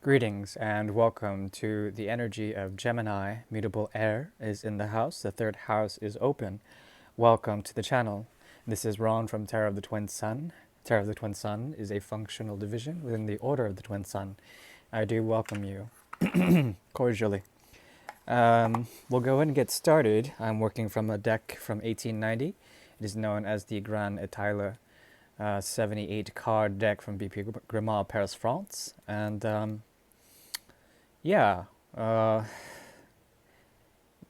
Greetings and welcome to the energy of Gemini. Mutable air is in the house. The third house is open. Welcome to the channel. This is Ron from Terror of the Twin Sun. Terror of the Twin Sun is a functional division within the Order of the Twin Sun. I do welcome you cordially. We'll go ahead and get started. I'm working from a deck from 1890. It is known as the Grand Etyle 78 card deck from BP Grimoire, Paris, France. And yeah, uh,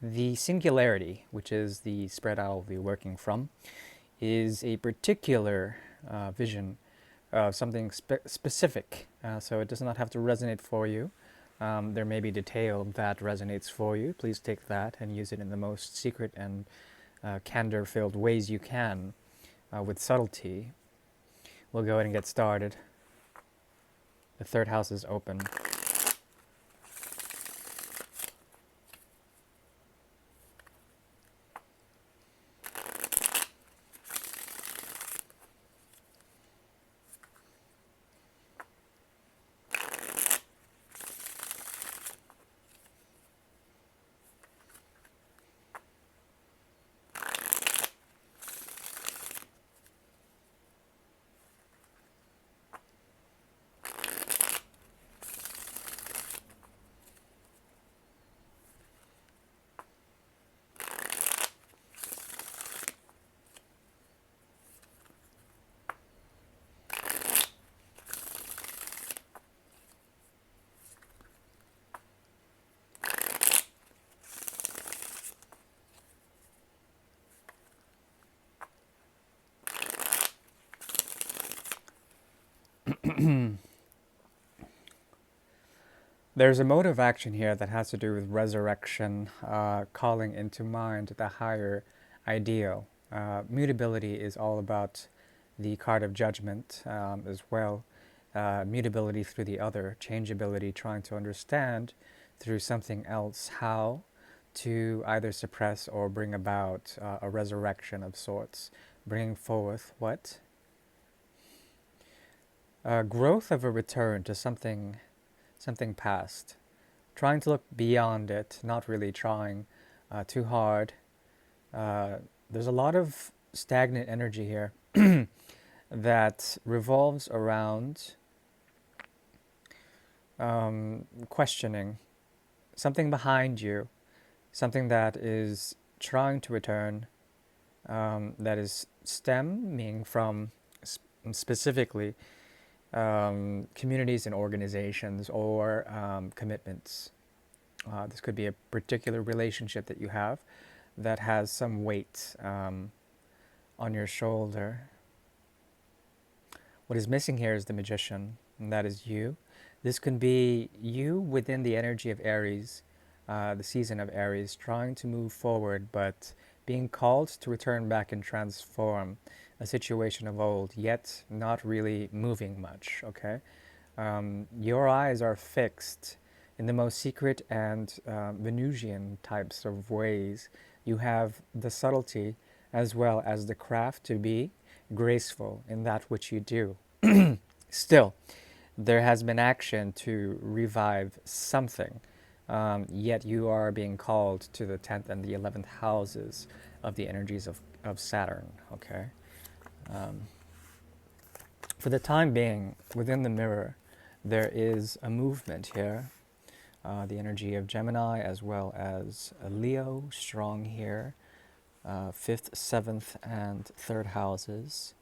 the Singularity, which is the spread I'll be working from, is a particular vision of something specific. So it does not have to resonate for you. There may be detail that resonates for you. Please take that and use it in the most secret and candor-filled ways you can with subtlety. We'll go ahead and get started. The third house is open. There's a mode of action here that has to do with resurrection, calling into mind the higher ideal. Mutability is all about the card of judgment as well. Mutability through the other, changeability, trying to understand through something else how to either suppress or bring about a resurrection of sorts, bringing forth what? Growth of a return to something past, trying to look beyond it, not really trying too hard. There's a lot of stagnant energy here that revolves around questioning something behind you, something that is trying to return, that is stemming from specifically communities and organizations or commitments. This could be a particular relationship that you have that has some weight on your shoulder. What is missing here is the magician, and that is you. This can be you within the energy of Aries, the season of Aries, trying to move forward, but being called to return back and transform a situation of old, yet not really moving much, okay? Your eyes are fixed in the most secret and Venusian types of ways. You have the subtlety as well as the craft to be graceful in that which you do. Still, there has been action to revive something, yet you are being called to the 10th and the 11th houses of the energies of Saturn, okay? For the time being, within the mirror, there is a movement here. The energy of Gemini as well as a Leo, strong here. 5th, 7th, and 3rd houses.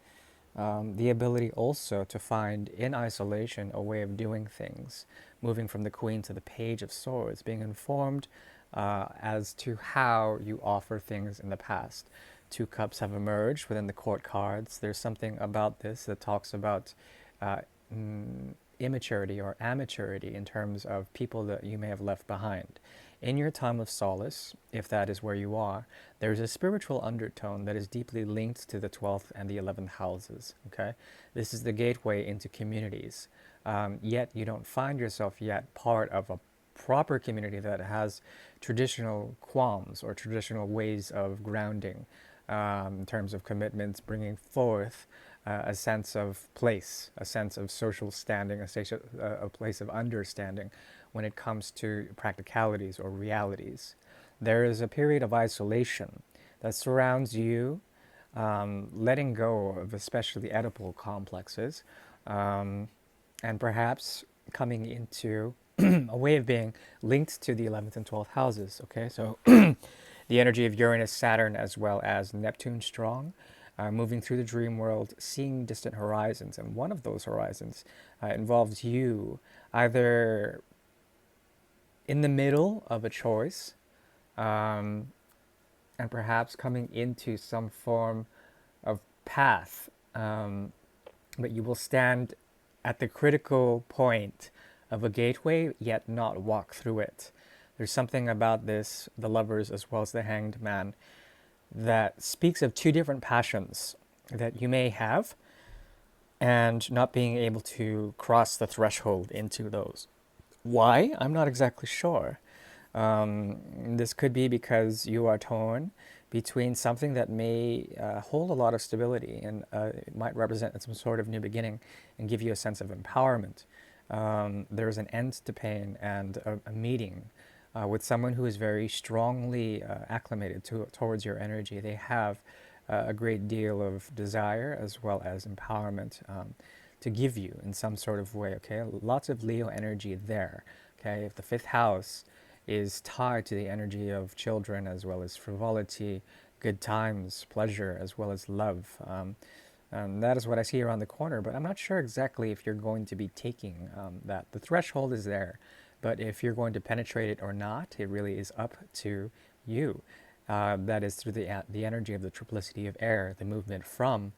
The ability also to find in isolation a way of doing things, moving from the Queen to the Page of Swords, being informed as to how you offer things in the past. 2 cups have emerged within the court cards. There's something about this that talks about immaturity or amaturity in terms of people that you may have left behind. In your time of solace, if that is where you are, there's a spiritual undertone that is deeply linked to the 12th and the 11th houses, okay? This is the gateway into communities. Yet you don't find yourself yet part of a proper community that has traditional qualms or traditional ways of grounding in terms of commitments, bringing forth a sense of place, a sense of social standing, a place of understanding when it comes to practicalities or realities. There is a period of isolation that surrounds you, letting go of especially Oedipal complexes, um, and perhaps coming into a way of being linked to the 11th and 12th houses. Okay, so the energy of Uranus, Saturn, as well as Neptune strong, moving through the dream world, seeing distant horizons. And one of those horizons involves you either in the middle of a choice, um, and perhaps coming into some form of path, but you will stand at the critical point of a gateway, yet not walk through it. There's something about this, the lovers as well as the hanged man, that speaks of two different passions that you may have and not being able to cross the threshold into those. Why? I'm not exactly sure. This could be because you are torn between something that may hold a lot of stability and it might represent some sort of new beginning and give you a sense of empowerment. There's an end to pain and a meeting with someone who is very strongly acclimated towards your energy. They have a great deal of desire as well as empowerment to give you in some sort of way. Okay, lots of Leo energy there. Okay, if the fifth house is tied to the energy of children as well as frivolity, good times, pleasure, as well as love. And that is what I see around the corner, but I'm not sure exactly if you're going to be taking that. The threshold is there, but if you're going to penetrate it or not, it really is up to you. That is through the energy of the triplicity of air, the movement from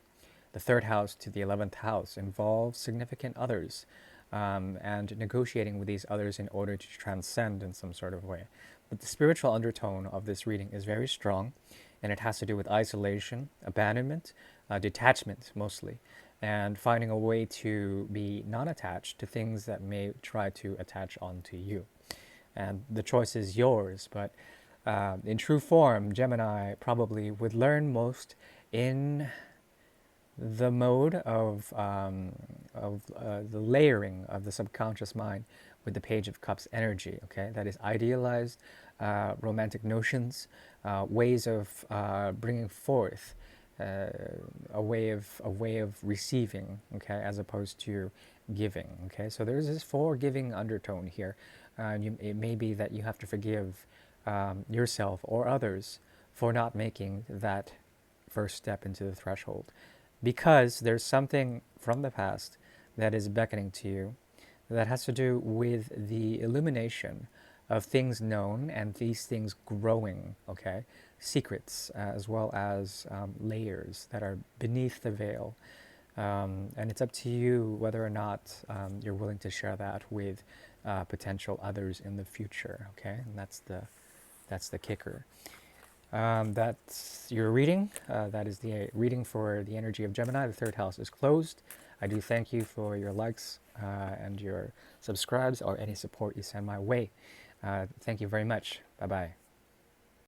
the third house to the 11th house involves significant others, and negotiating with these others in order to transcend in some sort of way. But the spiritual undertone of this reading is very strong, and it has to do with isolation, abandonment, detachment mostly, and finding a way to be non attached to things that may try to attach onto you. And the choice is yours, but in true form, Gemini probably would learn most in the mode of the layering of the subconscious mind with the Page of Cups energy. Okay, that is idealized romantic notions, ways of bringing forth a way of receiving. Okay, as opposed to giving. Okay, so there's this forgiving undertone here. It may be that you have to forgive yourself or others for not making that first step into the threshold, because there's something from the past that is beckoning to you that has to do with the illumination of things known and these things growing, okay? Secrets as well as layers that are beneath the veil. And it's up to you whether or not you're willing to share that with potential others in the future, okay? And that's the kicker. That's your reading. That is the reading for the energy of Gemini. The third house is closed. I do thank you for your likes and your subscribes or any support you send my way. Thank you very much. Bye bye.